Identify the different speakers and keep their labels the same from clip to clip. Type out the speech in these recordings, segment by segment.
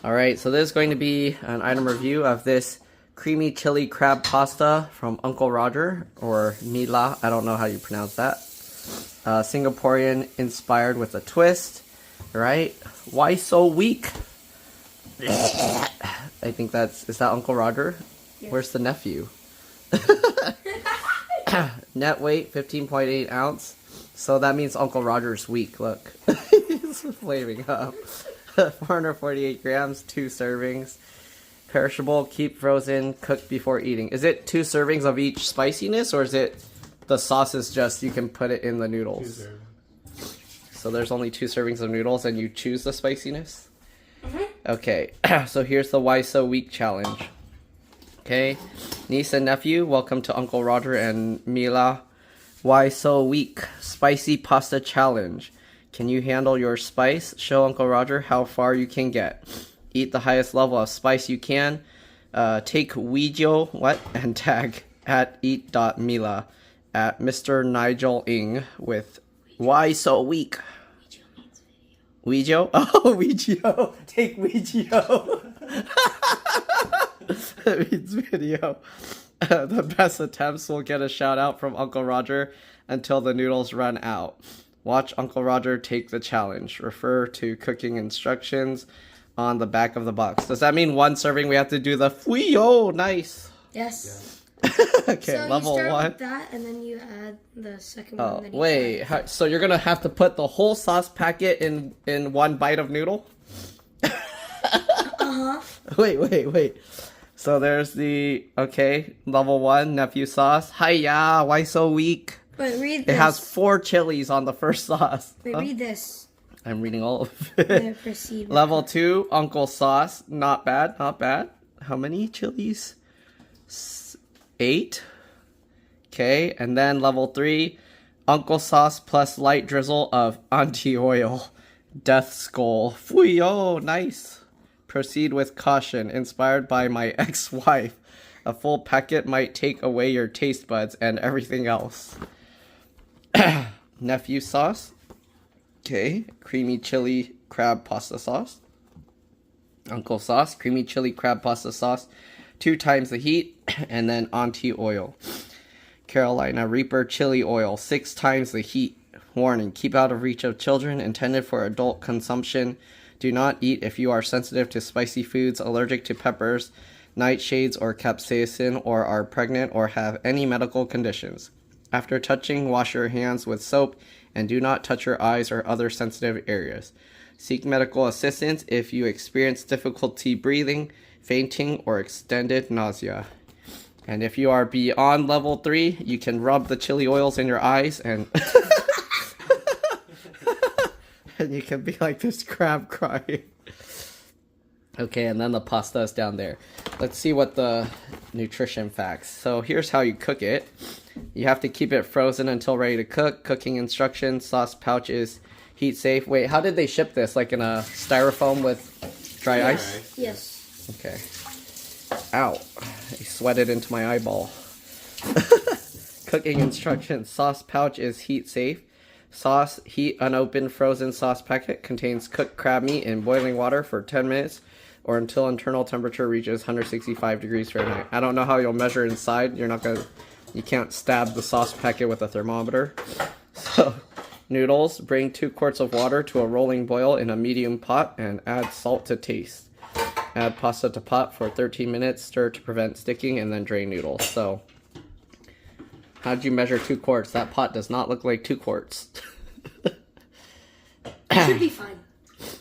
Speaker 1: Alright, so this is going to be an item review of this creamy chili crab pasta from Uncle Roger, or MìLà, I don't know how you pronounce that. Singaporean inspired with a twist, right? Why so weak? I think is that Uncle Roger? Yes. Where's the nephew? Net weight, 15.8 ounce. So that means Uncle Roger's weak, look. He's flaming up. 448 grams, 2 servings. Perishable, keep frozen, cook before eating. Is it 2 servings of each spiciness, or is it the sauce is just you can put it in the noodles?
Speaker 2: 2 servings.
Speaker 1: So there's only 2 servings of noodles and you choose the spiciness?
Speaker 3: Mm-hmm.
Speaker 1: Okay, so here's the Why So Weak challenge. Okay, niece and nephew, welcome to Uncle Roger and MìLà. Why So Weak Spicy Pasta Challenge. Can you handle your spice? Show Uncle Roger how far you can get. Eat the highest level of spice you can. Take video and tag at eat.MiLa at Mr. Nigel Ng with Why So Weak. Ouija? Oh, Ouija. Take Ouija. That means video. The best attempts will get a shout out from Uncle Roger until the noodles run out. Watch Uncle Roger take the challenge. Refer to cooking instructions on the back of the box. Does that mean 1 serving we have to do the fuyo? Nice.
Speaker 3: Yes.
Speaker 1: Okay,
Speaker 3: so
Speaker 1: level
Speaker 3: you start
Speaker 1: 1.
Speaker 3: with that, and then you add the second one.
Speaker 1: Oh,
Speaker 3: and then you
Speaker 1: wait. So you're gonna have to put the whole sauce packet in 1 bite of noodle?
Speaker 3: Uh-huh.
Speaker 1: Wait. So there's the, okay, level 1, nephew sauce. Hiya, why so weak?
Speaker 3: But read this.
Speaker 1: It has 4 chilies on the first sauce.
Speaker 3: Wait, read this.
Speaker 1: I'm reading all of it.
Speaker 3: Proceed with
Speaker 1: Level 2, Uncle Sauce. Not bad, not bad. How many chilies? 8. Okay, and then level 3, Uncle Sauce plus light drizzle of auntie oil. Death Skull. Fuyo, nice. Proceed with caution. Inspired by my ex-wife. A full packet might take away your taste buds and everything else. Nephew sauce. Okay, creamy chili crab pasta sauce. Uncle sauce, creamy chili crab pasta sauce, 2 times the heat, and then auntie oil. Carolina Reaper chili oil, 6 times the heat. Warning, keep out of reach of children, intended for adult consumption. Do not eat if you are sensitive to spicy foods, allergic to peppers, nightshades, or capsaicin, or are pregnant or have any medical conditions. After touching, wash your hands with soap and do not touch your eyes or other sensitive areas. Seek medical assistance if you experience difficulty breathing, fainting, or extended nausea. And if you are beyond level 3, you can rub the chili oils in your eyes and and you can be like this crab crying. Okay, and then the pasta is down there. Let's see what the nutrition facts. So here's how you cook it. You have to keep it frozen until ready to cook. Cooking instructions, sauce pouches, heat safe. Wait, how did they ship this? Like in a styrofoam with dry ice?
Speaker 3: Yes.
Speaker 1: Okay. Ow. I sweated into my eyeball. Cooking instructions. Sauce pouch is heat safe. Sauce, heat unopened frozen sauce packet. Contains cooked crab meat in boiling water for 10 minutes or until internal temperature reaches 165 degrees Fahrenheit. I don't know how you'll measure inside. You can't stab the sauce packet with a thermometer. So, noodles. Bring 2 quarts of water to a rolling boil in a medium pot and add salt to taste. Add pasta to pot for 13 minutes, stir to prevent sticking, and then drain noodles. So, how did you measure 2 quarts? That pot does not look like 2 quarts.
Speaker 3: It should be fine.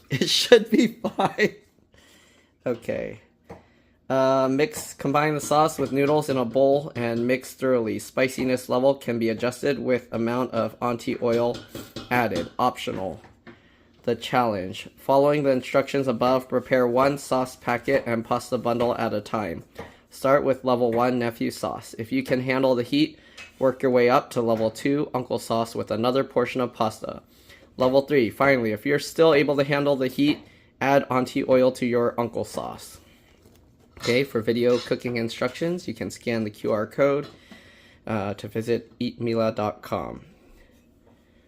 Speaker 1: It should be fine. Okay. Combine the sauce with noodles in a bowl and mix thoroughly. Spiciness level can be adjusted with amount of auntie oil added. Optional. The challenge. Following the instructions above, prepare 1 sauce packet and pasta bundle at a time. Start with level 1 nephew sauce. If you can handle the heat, work your way up to level 2 uncle sauce with another portion of pasta. Level 3. Finally, if you're still able to handle the heat, add auntie oil to your uncle sauce. Okay, for video cooking instructions, you can scan the QR code to visit itsbinhrepaired.com.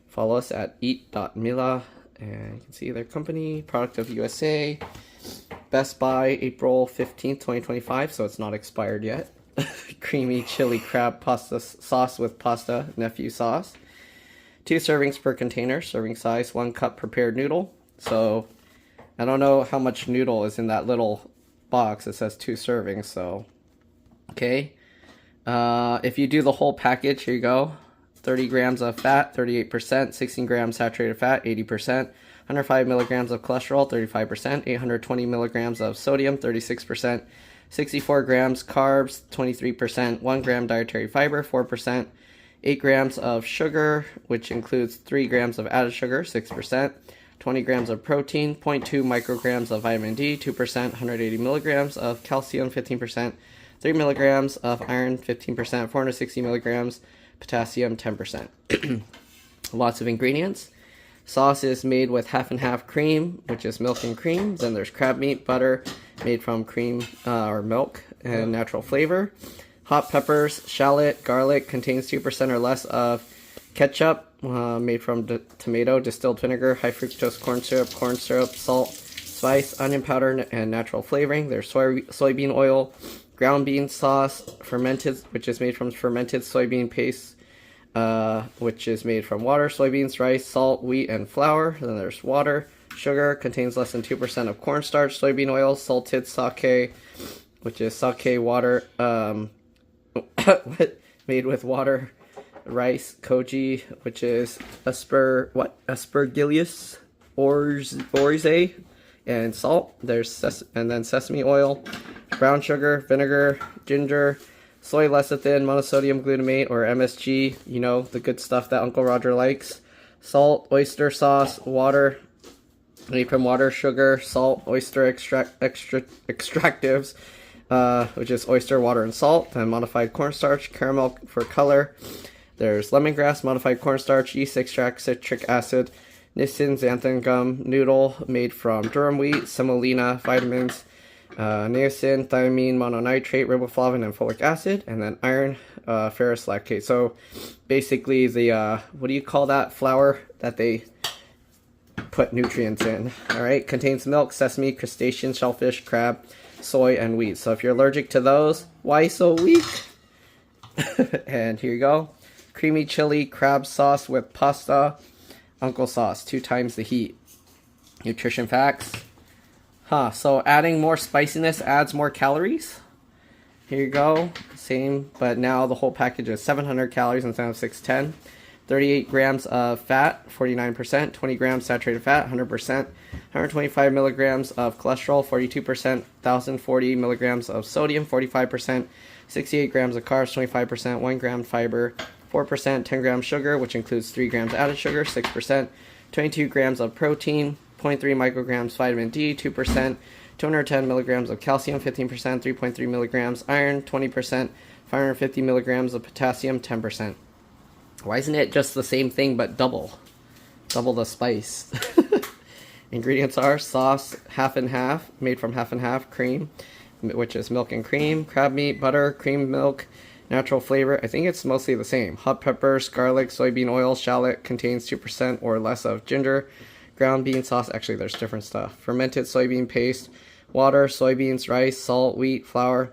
Speaker 1: Follow us at eat.MiLa, and you can see their company, product of USA. Best Buy, April 15th, 2025, so it's not expired yet. Creamy chili crab pasta sauce with pasta nephew sauce. 2 servings per container, serving size, 1 cup prepared noodle. So I don't know how much noodle is in that little box. It says 2 servings, so okay. If you do the whole package, here you go. 30 grams of fat, 38%, 16 grams saturated fat, 80%, 105 milligrams of cholesterol, 35%, 820 milligrams of sodium, 36%, 64 grams carbs, 23%, 1 gram dietary fiber, 4%, 8 grams of sugar, which includes 3 grams of added sugar, 6%, 20 grams of protein, 0.2 micrograms of vitamin D, 2%, 180 milligrams of calcium, 15%, 3 milligrams of iron, 15%, 460 milligrams potassium, 10%. Lots of ingredients. Sauce is made with half and half cream, which is milk and cream. Then there's crab meat, butter, made from cream or milk, and natural flavor. Hot peppers, shallot, garlic, contains 2% or less of ketchup, made from tomato, distilled vinegar, high fructose corn syrup, salt, spice, onion powder, and natural flavoring. There's soybean oil, ground bean sauce, fermented, which is made from fermented soybean paste, which is made from water, soybeans, rice, salt, wheat, and flour. Then there's water. Sugar contains less than 2% of cornstarch, soybean oil, salted sake, which is sake water, made with water, rice, koji, which is aspergillus oryzae, and salt. And then sesame oil, brown sugar, vinegar, ginger, soy lecithin, monosodium glutamate, or MSG, you know, the good stuff that Uncle Roger likes. Salt, oyster sauce, water, made from water, sugar, salt, oyster extractives, which is oyster, water, and salt, and modified cornstarch, caramel for color. There's lemongrass, modified cornstarch, yeast extract, citric acid, niacin, xanthan gum, noodle, made from durum wheat, semolina, vitamins, niacin, thiamine, mononitrate, riboflavin, and folic acid, and then iron, ferrous lactate. So basically the, what do you call that flour that they put nutrients in? All right, contains milk, sesame, crustacean, shellfish, crab, soy, and wheat. So if you're allergic to those, why so weak? And here you go. Creamy chili crab sauce with pasta, uncle sauce, 2 times the heat. Nutrition facts. So adding more spiciness adds more calories. Here you go. Same, but now the whole package is 700 calories instead of 610. 38 grams of fat, 49%. 20 grams saturated fat, 100%. 125 milligrams of cholesterol, 42%. 1,040 milligrams of sodium, 45%. 68 grams of carbs, 25%. 1 gram fiber, 4%. 10 grams sugar, which includes 3 grams added sugar, 6%. 22 grams of protein, 0.3 micrograms vitamin D, 2%, 210 milligrams of calcium, 15%, 3.3 milligrams iron, 20%, 550 milligrams of potassium, 10%. Why isn't it just the same thing but double the spice? Ingredients are sauce, half and half, made from half and half, cream, which is milk and cream, crab meat, butter, cream milk, natural flavor. I think it's mostly the same. Hot peppers, garlic, soybean oil, shallot, contains 2% or less of ginger, ground bean sauce, actually there's different stuff, fermented soybean paste, water, soybeans, rice, salt, wheat, flour,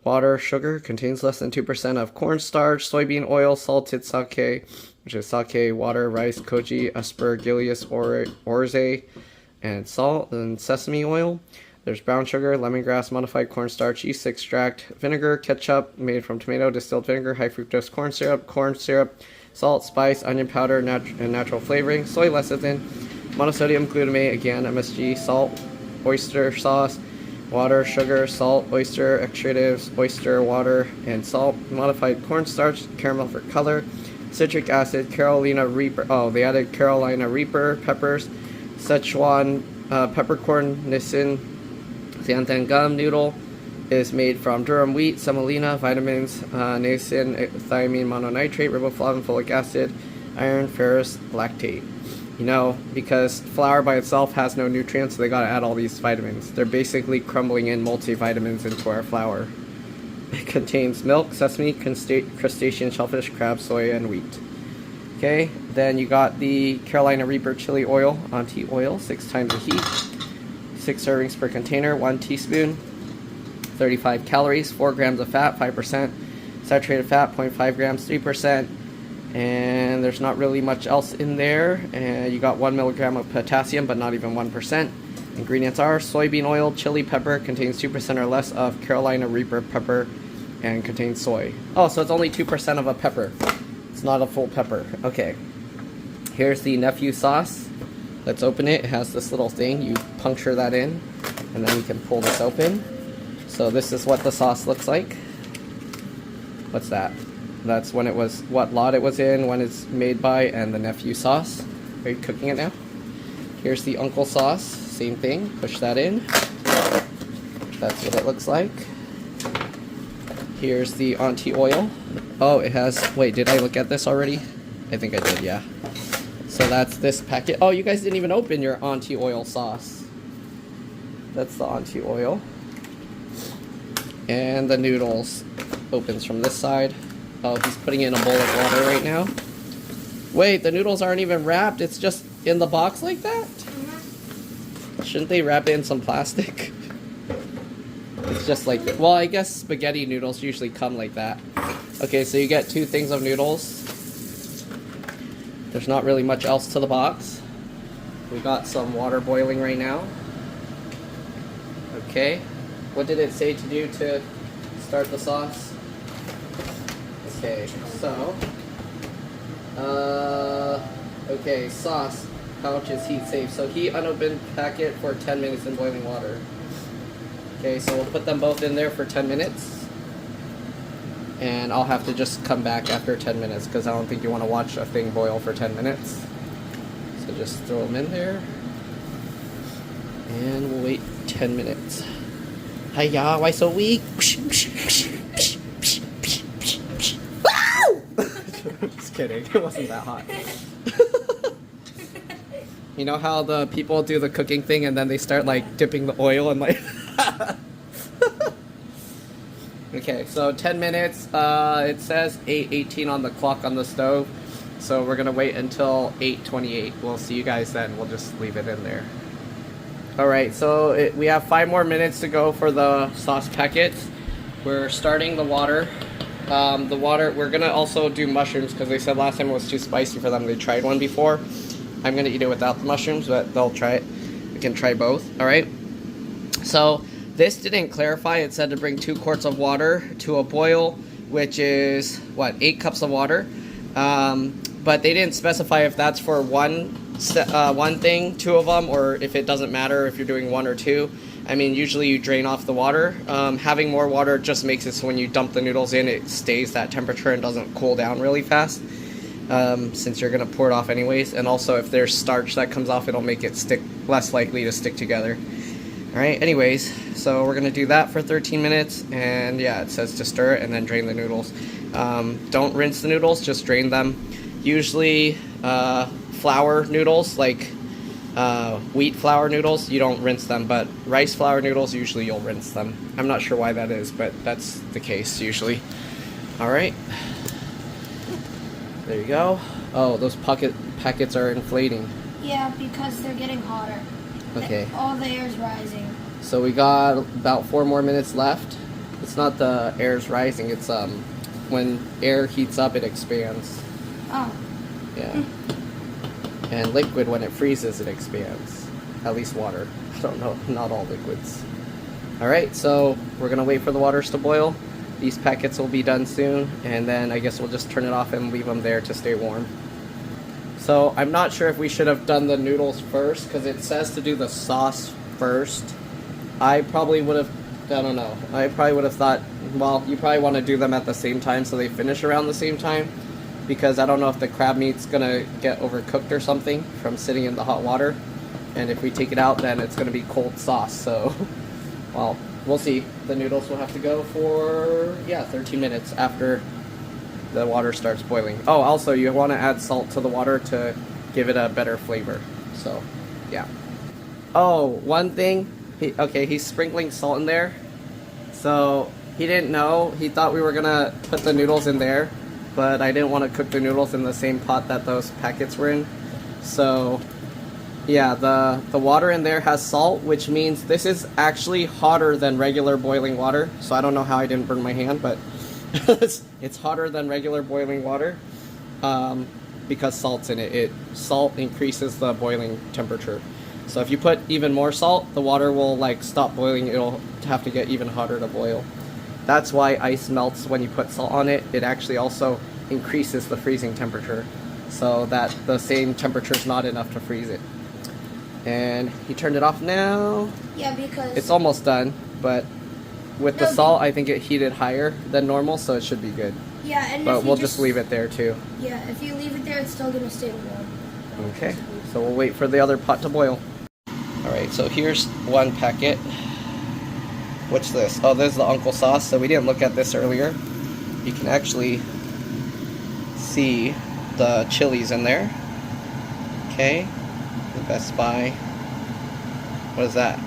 Speaker 1: water, sugar, contains less than 2% of cornstarch, soybean oil, salted sake, which is sake, water, rice, koji, aspergillus oryzae, and salt, and sesame oil. There's brown sugar, lemongrass, modified cornstarch, yeast extract, vinegar, ketchup, made from tomato, distilled vinegar, high fructose corn syrup, salt, spice, onion powder, and natural flavoring, soy lecithin, monosodium glutamate, again, MSG, salt, oyster sauce, water, sugar, salt, oyster extractives, oyster, water, and salt, modified cornstarch, caramel for color, citric acid, Carolina Reaper, they added Carolina Reaper peppers, Szechuan peppercorn, niacin, xanthan gum. Noodle is made from durum wheat, semolina, vitamins, niacin, thiamine, mononitrate, riboflavin, folic acid, iron, ferrous lactate. You know, because flour by itself has no nutrients, so they gotta add all these vitamins. They're basically crumbling in multivitamins into our flour. It contains milk, sesame, crustacean, shellfish, crab, soy, and wheat. Okay, then you got the Carolina Reaper chili oil, anti-oil, 6 times the heat. 6 servings per container, 1 teaspoon, 35 calories, 4 grams of fat, 5%, saturated fat, 0.5 grams, 3%, and there's not really much else in there. And you got 1 milligram of potassium, but not even 1%. Ingredients are soybean oil, chili pepper, contains 2% or less of Carolina Reaper pepper, and contains soy. Oh, so it's only 2% of a pepper. It's not a full pepper. Okay. Here's the nephew sauce. Let's open it. It has this little thing. You puncture that in, and then you can pull this open. So this is what the sauce looks like. What's that? That's when it was, what lot it was in, when it's made by, and the nephew sauce. Are you cooking it now? Here's the uncle sauce. Same thing. Push that in. That's what it looks like. Here's the auntie oil. Oh, it has, wait, did I look at this already? I think I did, yeah. So that's this packet. Oh, you guys didn't even open your auntie oil sauce. That's the auntie oil. And the noodles opens from this side. Oh, he's putting in a bowl of water right now. Wait, the noodles aren't even wrapped. It's just in the box like that? Shouldn't they wrap it in some plastic? It's just like that. Well, I guess spaghetti noodles usually come like that. Okay, so you get 2 things of noodles. There's not really much else to the box. We got some water boiling right now. Okay. What did it say to do to start the sauce? Okay, so okay, sauce pouch is heat safe. So heat unopened packet for 10 minutes in boiling water. Okay, so we'll put them both in there for 10 minutes. And I'll have to just come back after 10 minutes because I don't think you want to watch a thing boil for 10 minutes. So just throw them in there. And we'll wait 10 minutes. Hiya, why so weak? Just kidding, it wasn't that hot. You know how the people do the cooking thing and then they start like dipping the oil and like... Okay, so 10 minutes, it says 8:18 on the clock on the stove. So we're gonna wait until 8:28. We'll see you guys then, we'll just leave it in there. Alright, so we have 5 more minutes to go for the sauce packets. We're starting the water. We're gonna also do mushrooms because they said last time it was too spicy for them. They tried one before. I'm gonna eat it without the mushrooms, but they'll try it. We can try both, alright? So, this didn't clarify. It said to bring 2 quarts of water to a boil, which is, what, 8 cups of water? But they didn't specify if that's for one thing, 2 of them, or if it doesn't matter if you're doing 1 or 2. I mean, usually you drain off the water. Having more water just makes it so when you dump the noodles in, it stays that temperature and doesn't cool down really fast, since you're going to pour it off anyways. And also, if there's starch that comes off, it'll make it less likely to stick together. Alright, anyways, so we're going to do that for 13 minutes, and yeah, it says to stir it and then drain the noodles. Don't rinse the noodles, just drain them. Usually, flour noodles, like wheat flour noodles, you don't rinse them, but rice flour noodles, usually you'll rinse them. I'm not sure why that is, but that's the case usually. Alright. There you go. Oh, those packets are inflating.
Speaker 3: Yeah, because they're getting hotter.
Speaker 1: Okay.
Speaker 3: All the air's rising.
Speaker 1: So we got about 4 more minutes left. It's not the air's rising, it's when air heats up it expands.
Speaker 3: Oh.
Speaker 1: Yeah. And liquid, when it freezes, it expands. At least water. I don't know, not all liquids. Alright, so we're gonna wait for the waters to boil. These packets will be done soon, and then I guess we'll just turn it off and leave them there to stay warm. So I'm not sure if we should have done the noodles first, because it says to do the sauce first. I probably would have, I don't know, I probably would have thought, well, you probably want to do them at the same time so they finish around the same time, because I don't know if the crab meat's going to get overcooked or something from sitting in the hot water, and if we take it out then it's going to be cold sauce, so, well, we'll see. The noodles will have to go for, yeah, 13 minutes after the water starts boiling. Oh, also, you want to add salt to the water to give it a better flavor. So, yeah. Oh, one thing. He's sprinkling salt in there. So, he didn't know. He thought we were going to put the noodles in there. But I didn't want to cook the noodles in the same pot that those packets were in. So, Yeah, the water in there has salt, which means this is actually hotter than regular boiling water. So I don't know how I didn't burn my hand, but it's hotter than regular boiling water because salt's in it. Salt increases the boiling temperature. So if you put even more salt, the water will like stop boiling. It'll have to get even hotter to boil. That's why ice melts when you put salt on it. It actually also increases the freezing temperature, so that the same temperature is not enough to freeze it. And he turned it off now.
Speaker 3: Yeah, because
Speaker 1: It's almost done, but with the salt, I think it heated higher than normal, so it should be good.
Speaker 3: yeah, and
Speaker 1: But
Speaker 3: if you
Speaker 1: we'll just leave it there too.
Speaker 3: Yeah, if you leave it there, it's still gonna stay warm.
Speaker 1: Okay, so we'll wait for the other pot to boil. Alright, so here's one packet. What's this? Oh, this is the Uncle Sauce, so we didn't look at this earlier. You can actually see the chilies in there. Okay, the Best Buy. What is that?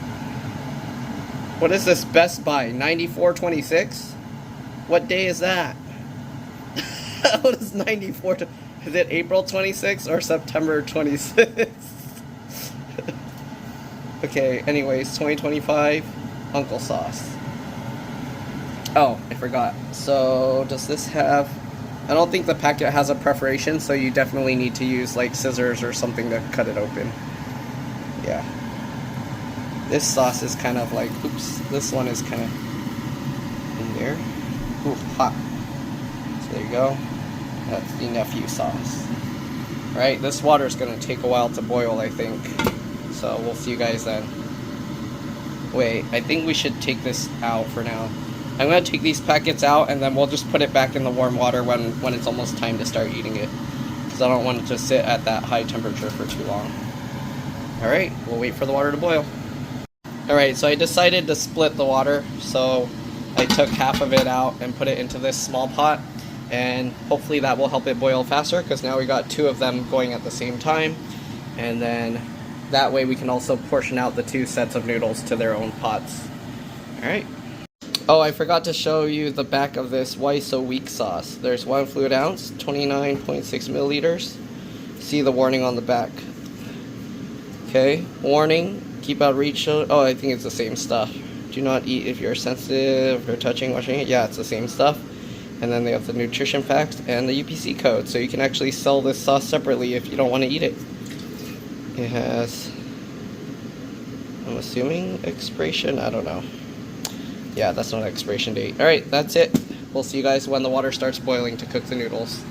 Speaker 1: What is this Best Buy? 94.26? What day is that? What is 94? Is it April 26th or September 26th? Okay, anyways, 2025 Uncle Sauce. Oh, I forgot. So, does this have... I don't think the packet has a perforation, so you definitely need to use like scissors or something to cut it open. Yeah. This sauce is kind of like... Oops. This one is kind of in there. Ooh, hot. So there you go. That's the nephew sauce. Right, this water is going to take a while to boil, I think. So we'll see you guys then. Wait, I think we should take this out for now. I'm going to take these packets out and then we'll just put it back in the warm water when it's almost time to start eating it. Because I don't want it to sit at that high temperature for too long. Alright, we'll wait for the water to boil. Alright, so I decided to split the water. So I took half of it out and put it into this small pot. And hopefully that will help it boil faster, because now we got two of them going at the same time. And then that way we can also portion out the two sets of noodles to their own pots. Alright. Oh, I forgot to show you the back of this Why So Weak sauce. There's 1 fluid ounce, 29.6 milliliters. See the warning on the back. Okay, warning, keep out reach. Oh, I think it's the same stuff. Do not eat if you're sensitive or touching, washing it. Yeah, it's the same stuff. And then they have the nutrition facts and the UPC code. So you can actually sell this sauce separately if you don't want to eat it. It has, I'm assuming, expiration. I don't know. Yeah, that's not an expiration date. Alright, that's it. We'll see you guys when the water starts boiling to cook the noodles.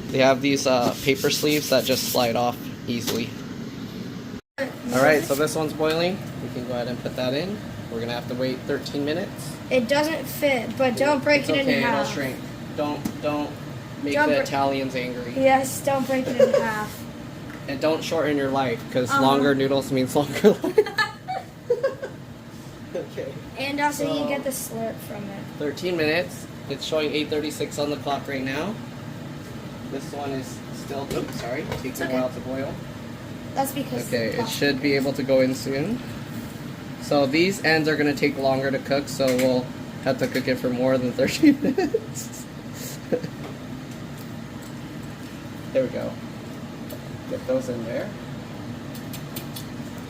Speaker 1: They have these paper sleeves that just slide off easily. Alright, so this one's boiling. We can go ahead and put that in. We're going to have to wait 13 minutes.
Speaker 3: It doesn't fit, but don't break it in half.
Speaker 1: It'll shrink. Don't make the Italians angry.
Speaker 3: Yes, don't break it in half.
Speaker 1: And don't shorten your life, because longer noodles means longer life. Okay.
Speaker 3: And also you get the slurp from it.
Speaker 1: 13 minutes. It's showing 8:36 on the clock right now. This one is still, oops, sorry, takes a while to boil.
Speaker 3: That's because
Speaker 1: okay, it should be able to go in soon. So these ends are going to take longer to cook, so we'll have to cook it for more than 13 minutes. There we go. Get those in there.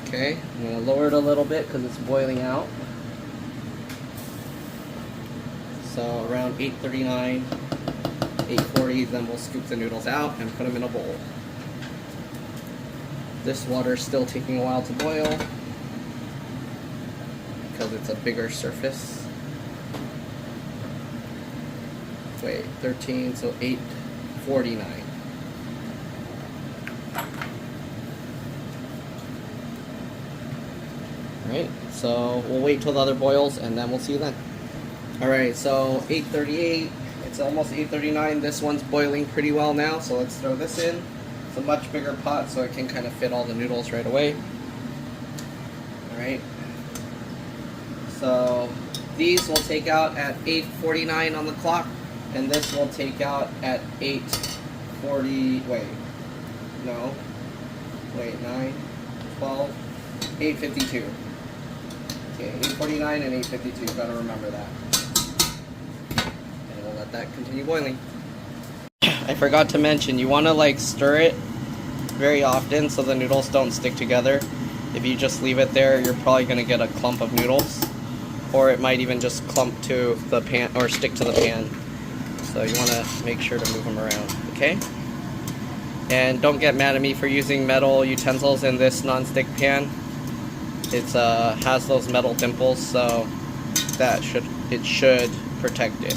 Speaker 1: Okay, I'm going to lower it a little bit because it's boiling out. So around 8:39, 8:40, then we'll scoop the noodles out and put them in a bowl. This water's still taking a while to boil because it's a bigger surface. Wait, 13, so 8:49. Alright, so we'll wait till the other boils and then we'll see you then. Alright, so 8:38, it's almost 8:39. This one's boiling pretty well now, so let's throw this in. It's a much bigger pot so it can kind of fit all the noodles right away. Alright, so these we'll take out at 8:49 on the clock, and this will take out at 8:40, wait, 9, 12, 8:52. Okay, 8:49 and 8:52, gotta remember that. And we'll let that continue boiling. I forgot to mention, you want to like stir it very often so the noodles don't stick together. If you just leave it there, you're probably going to get a clump of noodles. Or it might even just clump to the pan or stick to the pan. So you want to make sure to move them around, okay? And don't get mad at me for using metal utensils in this non-stick pan. It has those metal dimples, so it should protect it.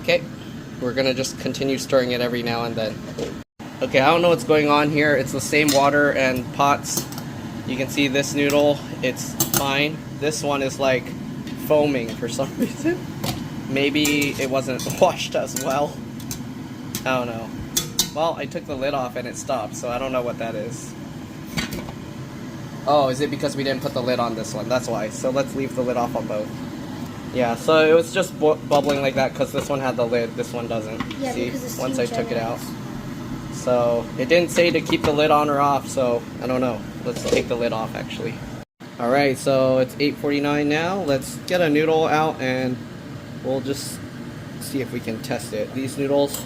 Speaker 1: Okay, we're gonna just continue stirring it every now and then. Okay, I don't know what's going on here. It's the same water and pots. You can see this noodle, it's fine. This one is like foaming for some reason. Maybe it wasn't washed as well. I don't know. Well, I took the lid off and it stopped, so I don't know what that is. Oh, is it because we didn't put the lid on this one? That's why. So let's leave the lid off on both. Yeah, so it was just bubbling like that because this one had the lid, this one doesn't.
Speaker 3: Yeah,
Speaker 1: see,
Speaker 3: because it's
Speaker 1: once I
Speaker 3: too
Speaker 1: took it out.
Speaker 3: generous.
Speaker 1: So it didn't say to keep the lid on or off, so I don't know. Let's take the lid off actually. Alright, so it's 8:49 now. Let's get a noodle out and we'll just see if we can test it. These noodles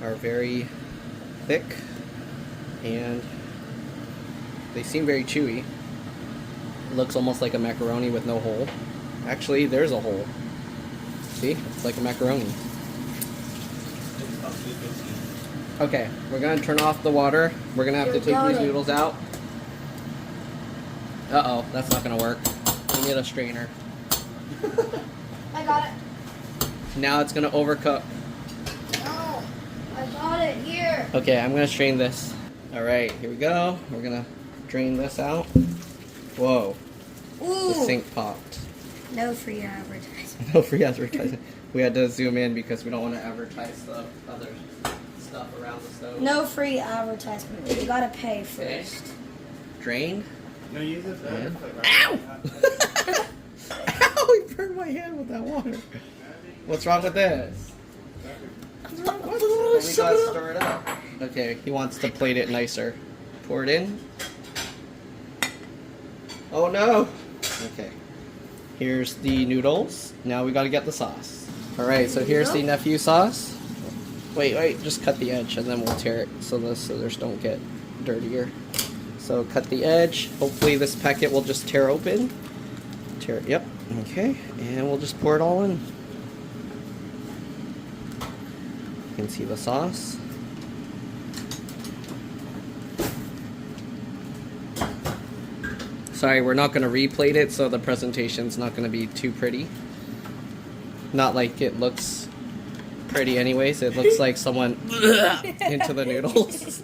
Speaker 1: are very thick and they seem very chewy. It looks almost like a macaroni with no hole. Actually, there's a hole. See? It's like a macaroni. Okay, we're gonna turn off the water. We're gonna have to take these noodles out. Uh-oh, that's not gonna work. We need a strainer.
Speaker 3: I got it.
Speaker 1: Now it's gonna overcook.
Speaker 3: No, I got it here.
Speaker 1: Okay, I'm gonna strain this. Alright, here we go. We're gonna drain this out. Whoa,
Speaker 3: Ooh.
Speaker 1: the sink popped.
Speaker 3: No free advertising.
Speaker 1: No free advertising. We had to zoom in because we don't want to advertise the other stuff around the stove.
Speaker 3: No free advertisement. You gotta pay
Speaker 1: Okay.
Speaker 3: first.
Speaker 1: Drain.
Speaker 2: No, use it there.
Speaker 1: Ow! Ow! He burned my hand with that water. What's wrong with this? We gotta stir it up. Okay, he wants to plate it nicer. Pour it in. Oh no! Okay. Here's the noodles. Now we gotta get the sauce. Alright, so here's the nephew sauce. Wait, just cut the edge and then we'll tear it so the scissors don't get dirtier. So cut the edge. Hopefully this packet will just tear open. Tear it, yep. Okay, and we'll just pour it all in. You can see the sauce. Sorry, we're not going to replate it, so the presentation's not going to be too pretty. Not like it looks pretty anyways. It looks like someone into the noodles.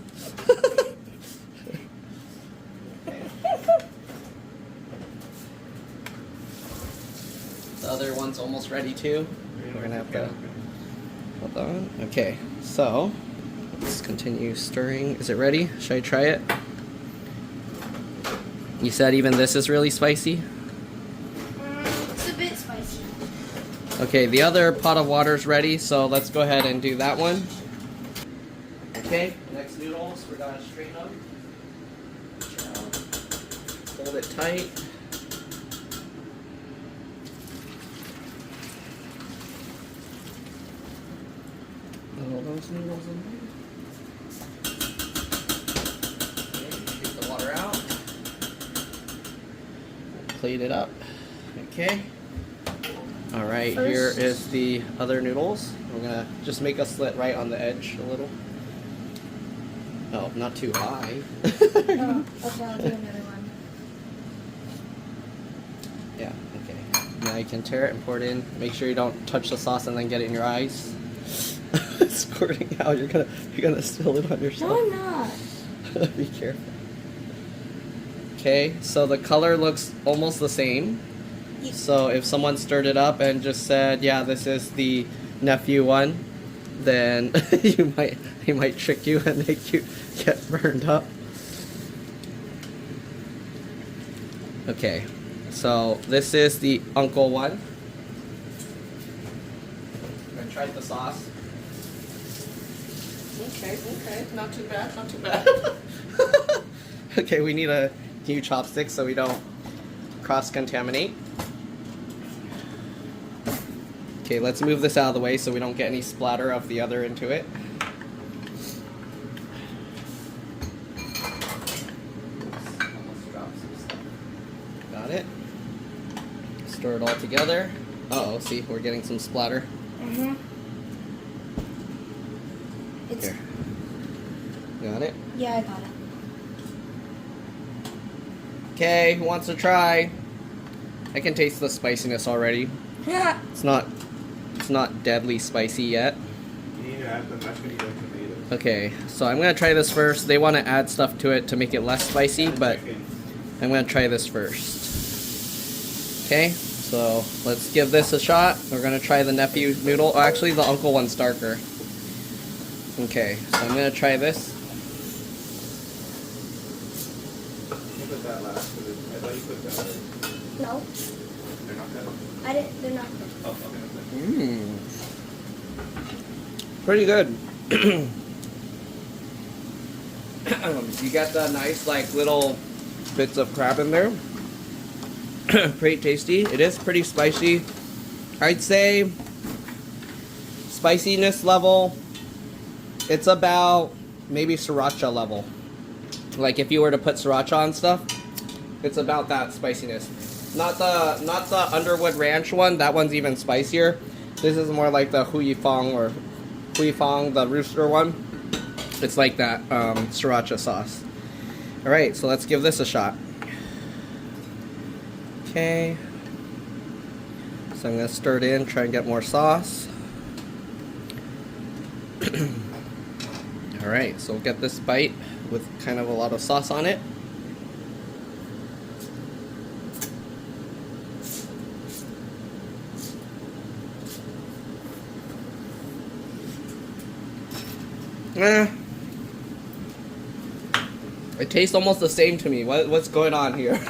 Speaker 1: The other one's almost ready too. We're going to have to... Hold on. Okay, so let's continue stirring. Is it ready? Should I try it? You said even this is really spicy?
Speaker 3: It's a bit spicy.
Speaker 1: Okay, the other pot of water is ready, so let's go ahead and do that one. Okay, next noodles, we're gonna strain them. Hold it tight. All those noodles in there. Okay, shoot the water out. Plate it up. Okay. Alright, here is the other noodles. We're gonna just make a slit right on the edge a little. Oh, not too high.
Speaker 3: Oh, okay, I'll do another one.
Speaker 1: Yeah, okay. Now you can tear it and pour it in. Make sure you don't touch the sauce and then get it in your eyes. It's squirting out. You're gonna spill it on yourself.
Speaker 3: No, I'm not.
Speaker 1: Be careful. Okay, so the color looks almost the same. So if someone stirred it up and just said, yeah, this is the nephew one, then he might trick you and make you get burned up. Okay, so this is the uncle one. I tried the sauce. Okay, not too bad, not too bad. Okay, we need a new chopstick so we don't cross-contaminate. Okay, let's move this out of the way so we don't get any splatter of the other into it. Almost dropped some stuff. Got it. Stir it all together. Uh-oh, see, we're getting some splatter.
Speaker 3: Mm-hmm.
Speaker 1: Here. Got it?
Speaker 3: Yeah, I got it.
Speaker 1: Okay, who wants to try? I can taste the spiciness already.
Speaker 3: Yeah.
Speaker 1: It's not deadly spicy yet.
Speaker 2: You need to add the mashed potato tomatoes.
Speaker 1: Okay, so I'm gonna try this first. They want to add stuff to it to make it less spicy, but I'm gonna try this first. Okay, so let's give this a shot. We're gonna try the nephew noodle. Oh, actually, the uncle one's darker. Okay, so I'm gonna try this.
Speaker 2: You put that last, because I thought you put that.
Speaker 3: No,
Speaker 2: They're not good.
Speaker 3: I didn't. They're not good.
Speaker 2: Oh, okay.
Speaker 1: Mmm. Pretty good. You got the nice, like, little bits of crab in there. Pretty tasty. It is pretty spicy. I'd say spiciness level, it's about maybe sriracha level. Like if you were to put sriracha on stuff, it's about that spiciness. Not the Underwood Ranch one. That one's even spicier. This is more like the Hui Fong, the rooster one. It's like that sriracha sauce. All right, so let's give this a shot. Okay. So I'm gonna stir it in, try and get more sauce. All right, so we'll get this bite with kind of a lot of sauce on it. It tastes almost the same to me. What's going on here?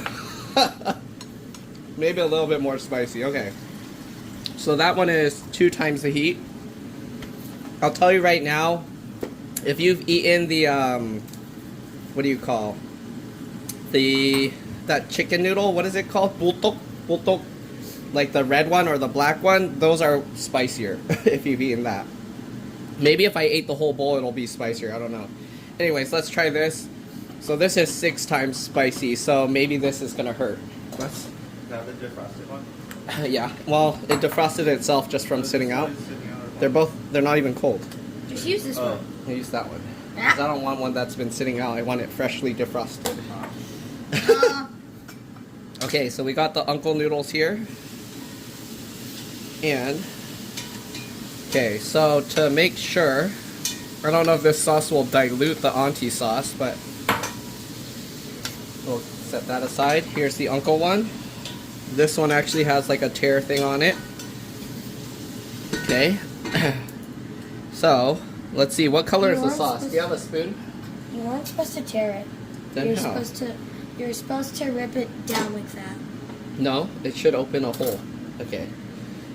Speaker 1: Maybe a little bit more spicy. Okay. So that one is 2 times the heat. I'll tell you right now, if you've eaten the what do you call that chicken noodle? What is it called? Bultok, like the red one or the black one. Those are spicier if you've eaten that. Maybe if I ate the whole bowl, it'll be spicier. I don't know. Anyways, let's try this. So this is 6 times spicy. So maybe this is gonna hurt. Let's.
Speaker 2: Now the defrosted one?
Speaker 1: Yeah. Well, it defrosted itself just from sitting out. They're not even cold.
Speaker 3: Just use this one.
Speaker 1: I use that one. 'Cause I don't want one that's been sitting out. I want it freshly defrosted. Okay, so we got the uncle noodles here. And okay, so to make sure, I don't know if this sauce will dilute the auntie sauce, but we'll set that aside. Here's the uncle one. This one actually has like a tear thing on it. Okay. So, let's see, what color is the sauce? Do you have a spoon?
Speaker 3: You weren't supposed to tear it.
Speaker 1: Then
Speaker 3: You're
Speaker 1: how?
Speaker 3: supposed to rip it down like that.
Speaker 1: No, it should open a hole. Okay.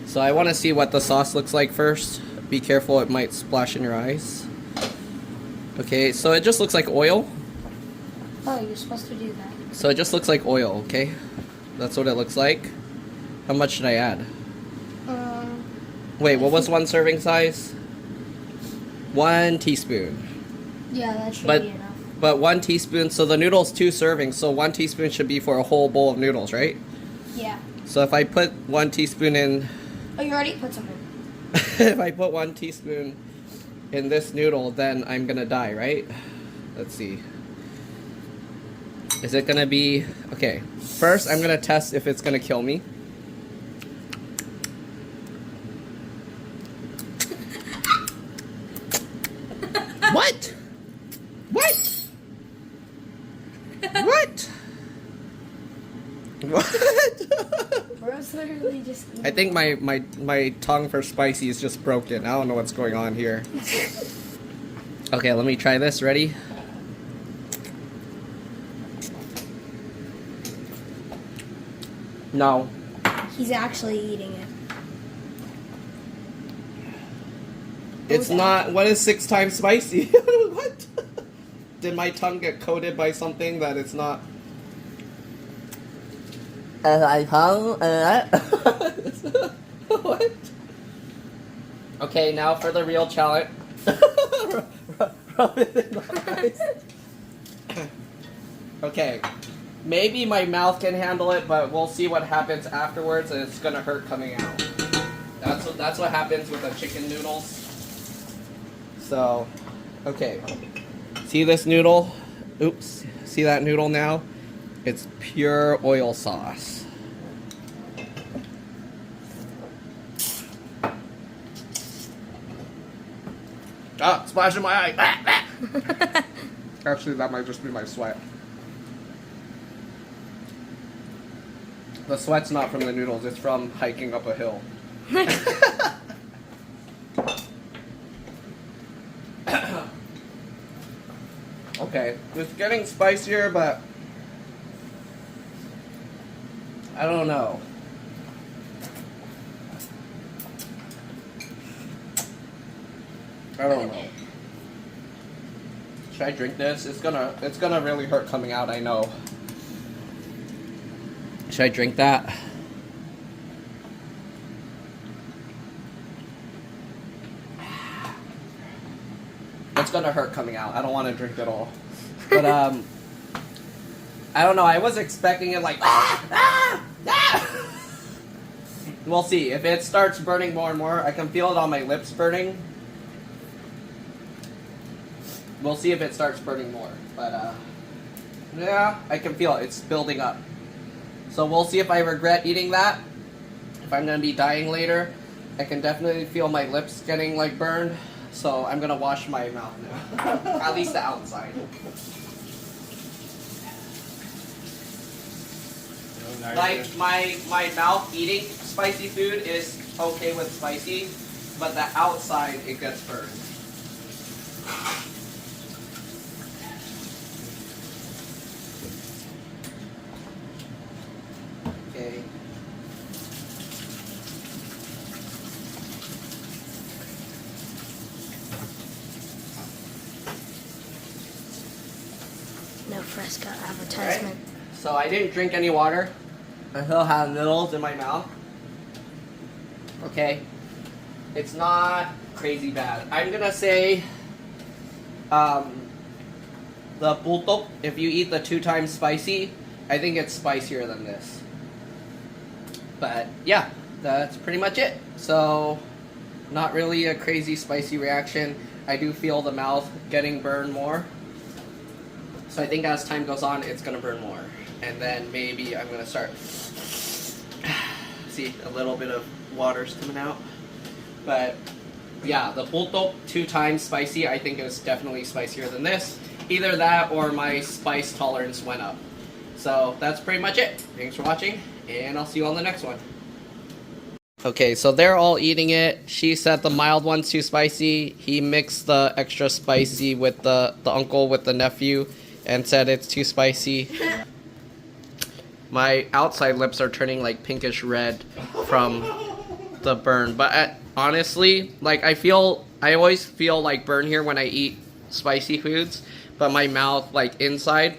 Speaker 1: So I want to see what the sauce looks like first. Be careful, it might splash in your eyes. Okay, so it just looks like oil.
Speaker 3: Oh, you're supposed to do that.
Speaker 1: So it just looks like oil, okay? That's what it looks like. How much should I add? Wait, what was one serving size? 1 teaspoon.
Speaker 3: Yeah, that should
Speaker 1: But-
Speaker 3: be enough.
Speaker 1: But 1 teaspoon, so the noodle's 2 servings, so 1 teaspoon should be for a whole bowl of noodles, right?
Speaker 3: Yeah.
Speaker 1: So if I put 1 teaspoon in,
Speaker 3: Oh, you already put some in.
Speaker 1: if I put 1 teaspoon in this noodle, then I'm gonna die, right? Let's see. Is it gonna be, okay. First, I'm gonna test if it's gonna kill me. What? What? What? What?
Speaker 3: Bro's literally just.
Speaker 1: I think my tongue for spicy is just broken. I don't know what's going on here. Okay, let me try this. Ready? No.
Speaker 3: He's actually eating it.
Speaker 1: It's not. What is 6 times spicy? What? Did my tongue get coated by something that it's not? My tongue? What? Okay, now for the real challenge. Rub it in the ice. Okay, maybe my mouth can handle it, but we'll see what happens afterwards, and it's gonna hurt coming out. That's what happens with the chicken noodles. So, okay, see this noodle? Oops, see that noodle now? It's pure oil sauce. Ah, splash in my eye. Actually, that might just be my sweat. The sweat's not from the noodles, it's from hiking up a hill. Okay, it's getting spicier, but I don't know. I don't know. Should I drink this? It's gonna really hurt coming out, I know. Should I drink that? It's gonna hurt coming out. I don't want to drink it all. But I don't know. I was expecting it like. We'll see. If it starts burning more and more, I can feel it on my lips burning. We'll see if it starts burning more. But yeah, I can feel it. It's building up. So we'll see if I regret eating that. If I'm gonna be dying later, I can definitely feel my lips getting like burned. So I'm gonna wash my mouth now. At least the outside. Like my mouth eating spicy food is okay with spicy, but the outside it gets burned. Okay.
Speaker 3: No Fresca advertisement.
Speaker 1: Right. So I didn't drink any water. I still have noodles in my mouth. Okay. It's not crazy bad. I'm gonna say the bultok, if you eat the 2 times spicy, I think it's spicier than this. But yeah, that's pretty much it. So not really a crazy spicy reaction. I do feel the mouth getting burned more. So I think as time goes on, it's gonna burn more. And then maybe I'm gonna start, see, a little bit of water's coming out. But yeah, the bultok 2 times spicy, I think is definitely spicier than this. Either that or my spice tolerance went up. So that's pretty much it. Thanks for watching, and I'll see you on the next one. Okay, so they're all eating it. She said the mild one's too spicy. He mixed the extra spicy with the uncle with the nephew and said it's too spicy. My outside lips are turning like pinkish red from the burn. But honestly, like I always feel like burn here when I eat spicy foods. But my mouth, like inside,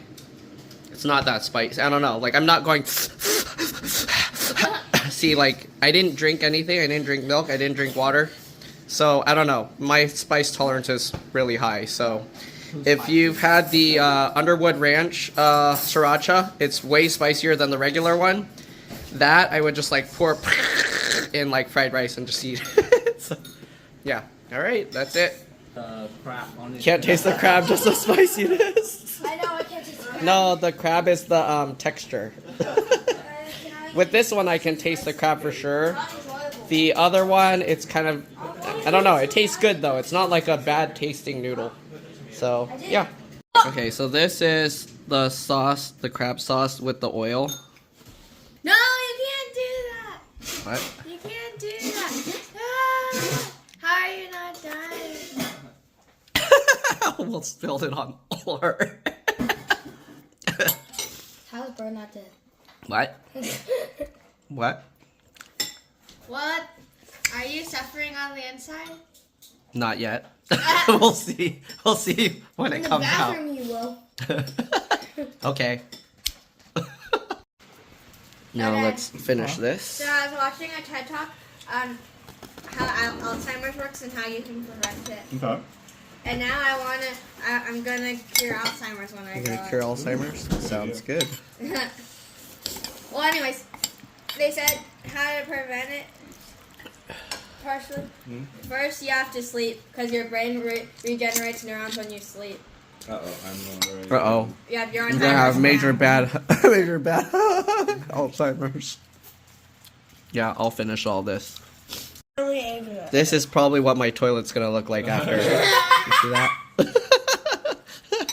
Speaker 1: it's not that spicy. I don't know. Like I'm not going. See, like I didn't drink anything. I didn't drink milk. I didn't drink water. So I don't know. My spice tolerance is really high. So if you've had the Underwood Ranch sriracha, it's way spicier than the regular one. That I would just like pour in like fried rice and just eat. So, yeah. All right. That's it.
Speaker 2: Crab on it.
Speaker 1: Can't taste the crab, just how spicy it is.
Speaker 3: I know, I can't taste the crab.
Speaker 1: No, the crab is the texture. With this one, I can taste the crab for sure. The other one, it's kind of, I don't know. It tastes good though. It's not like a bad tasting noodle. So yeah. Okay, so this is the sauce, the crab sauce with the oil.
Speaker 3: No, you can't do that.
Speaker 1: What?
Speaker 3: You can't do that. Ah, how are you not dying?
Speaker 1: I almost spilled it on the floor.
Speaker 3: How's Bird not dead?
Speaker 1: What? What?
Speaker 3: What? Are you suffering on the inside?
Speaker 1: Not yet. We'll see. We'll see when it comes out.
Speaker 3: In the bathroom you will.
Speaker 1: Okay. Now
Speaker 3: Okay.
Speaker 1: let's finish this.
Speaker 3: So I was watching a TED Talk on Alzheimer's works and how you can prevent it.
Speaker 2: Okay.
Speaker 3: And now I'm gonna cure Alzheimer's when I
Speaker 1: You're
Speaker 3: grow
Speaker 1: gonna
Speaker 3: up.
Speaker 1: cure Alzheimer's? Sounds good.
Speaker 3: Well, anyways, they said how to prevent it. Partially. First, you have to sleep because your brain regenerates neurons when you sleep.
Speaker 2: I'm
Speaker 1: Uh-oh.
Speaker 3: You have your
Speaker 1: You're gonna have major bad Alzheimer's. Yeah, I'll finish all this. This is probably what my toilet's gonna look like after. You see that?